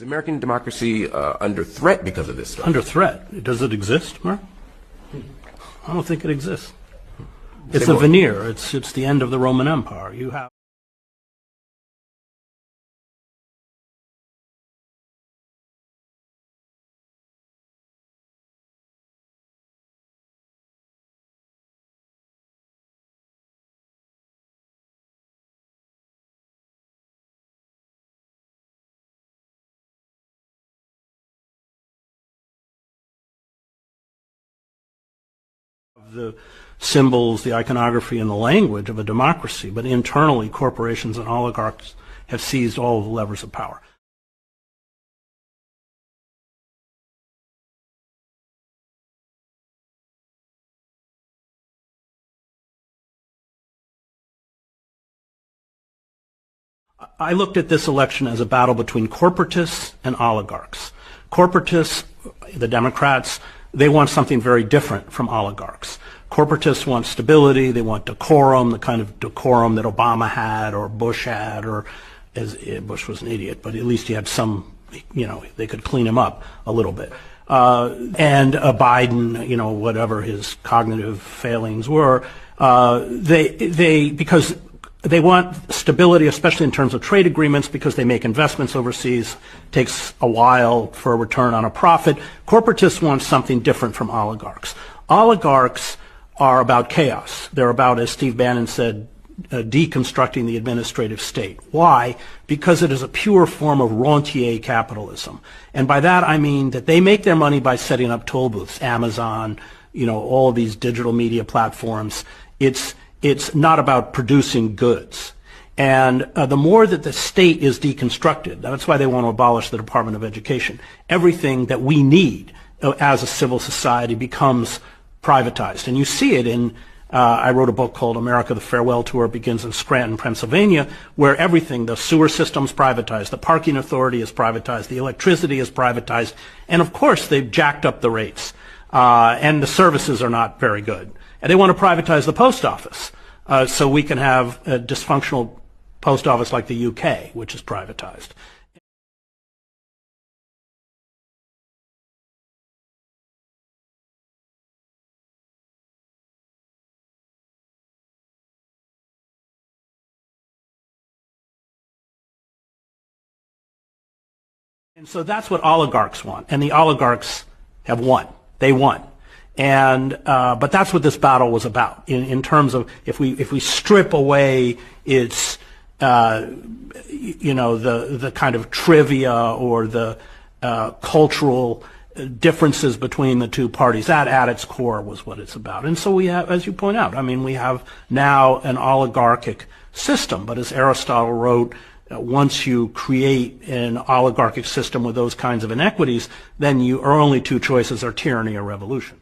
Is American democracy under threat because of this stuff? Under threat? Does it exist, Mark? I don't think it exists. It's a veneer. It's the end of the Roman Empire. You have the symbols, the iconography, and the language of a democracy, but internally corporations and oligarchs have seized all of the levers of power. I looked at this election as a battle between corporatists and oligarchs. Corporatists, the Democrats, they want something very different from oligarchs. Corporatists want stability, they want decorum, the kind of decorum that Obama had or Bush had, or Bush was an idiot, but at least he had some, they could clean him up a little bit. And Biden, whatever his cognitive failings were, because they want stability, especially in terms of trade agreements, because they make investments overseas. It takes a while for a return on a profit. Corporatists want something different from oligarchs. Oligarchs are about chaos. They're about, as Steve Bannon said, deconstructing the administrative state. Why? Because it is a pure form of rentier capitalism. And by that I mean that they make their money by setting up toll booths, Amazon, all of these digital media platforms. It's not about producing goods. And the more that the state is deconstructed, that's why they want to abolish the Department of Education, everything that we need as a civil society becomes privatized. And you see it in, I wrote a book called America, the Farewell Tour. It begins in Scranton, Pennsylvania, where everything, the sewer system's privatized, the parking authority is privatized, the electricity is privatized, and of course they've jacked up the rates. And the services are not very good. And they want to privatize the post office so we can have a dysfunctional post office like the UK, which is privatized. And so that's what oligarchs want, and the oligarchs have won. They won. And but that's what this battle was about. In terms of if we strip away its the kind of trivia or the cultural differences between the two parties, that at its core was what it's about. And so we have, as you point out, we have now an oligarchic system. But as Aristotle wrote, once you create an oligarchic system with those kinds of inequities, then your only two choices are tyranny or revolution.